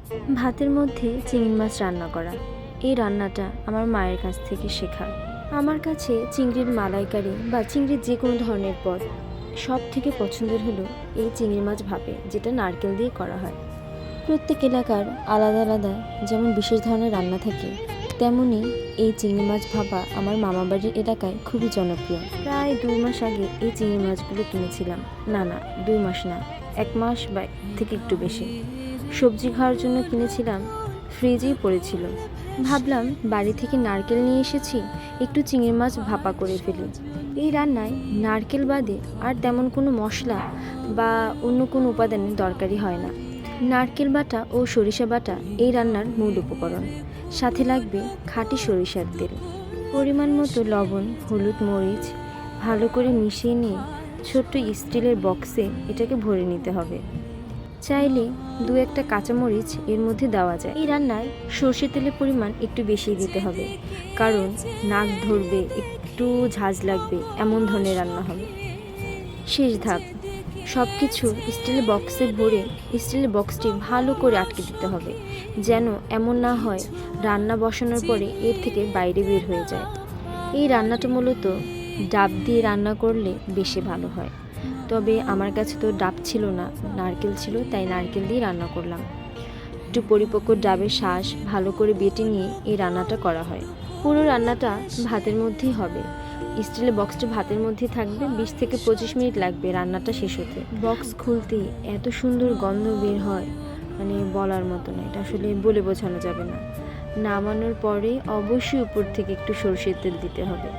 ভাতের মধ্যে চিংড়ি মাছ রান্না করা, এই রান্নাটা আমার মায়ের কাছ থেকে শেখা। আমার কাছে চিংড়ির মালাইকারি বা চিংড়ির যে কোনো ধরনের পদ সব থেকে পছন্দের হলো এই চিংড়ি মাছ ভাপে, যেটা নারকেল দিয়ে করা হয়। প্রত্যেক এলাকার আলাদা আলাদা যেমন বিশেষ ধরনের রান্না থাকে, তেমনি এই চিংড়ি মাছ ভাপা আমার মামাবাড়ির এলাকায় খুবই জনপ্রিয়। প্রায় 2 মাস আগে এই চিংড়ি মাছগুলো কিনেছিলাম। না 2 মাস না, 1 মাস বা থেকে একটু বেশি। সবজি খাওয়ার জন্য কিনেছিলাম, ফ্রিজেই পড়েছিল। ভাবলাম বাড়ি থেকে নারকেল নিয়ে এসেছি, একটু চিংড়ি মাছ ভাপা করে ফেলি। এই রান্নায় নারকেল বাদে আর তেমন কোনো মশলা বা অন্য কোনো উপাদানের দরকারই হয় না। নারকেল বাটা ও সরিষা বাটা এই রান্নার মূল উপকরণ। সাথে লাগবে খাঁটি সরিষার তেল, পরিমাণ মতো লবণ, হলুদ, মরিচ ভালো করে মিশিয়ে নিয়ে ছোট্ট স্টিলের বক্সে এটাকে ভরে নিতে হবে। চাইলে 2-1টা কাঁচামরিচ এর মধ্যে দেওয়া যায়। এই রান্নায় সর্ষে তেলের পরিমাণ একটু বেশি দিতে হবে, কারণ নাক ধরবে, একটু ঝাঁজ লাগবে, এমন ধরনের রান্না হবে। শেষ ধাপ, সব কিছু স্টিলের বক্সে ভরে স্টিলের বক্সটি ভালো করে আটকে দিতে হবে, যেন এমন না হয় রান্না বসানোর পরে এর থেকে বাইরে বের হয়ে যায়। এই রান্নাটা মূলত ডাব দিয়ে রান্না করলে বেশি ভালো হয়, তবে আমার কাছে তো ডাব ছিল না, নারকেল ছিল, তাই নারকেল দিয়ে রান্না করলাম। একটু পরিপক্ক ডাবের শাঁস ভালো করে বেটে নিয়ে এই রান্নাটা করা হয়। পুরো রান্নাটা ভাতের মধ্যেই হবে। স্টিলের বক্সটা ভাতের মধ্যেই থাকবে। 20 থেকে 25 মিনিট লাগবে রান্নাটা শেষ হতে। বক্স খুলতেই এত সুন্দর গন্ধ বের হয়, মানে বলার মতো না, এটা আসলে বলে বোঝানো যাবে না। নামানোর পরে অবশ্যই উপর থেকে একটু সরষের তেল দিতে হবে।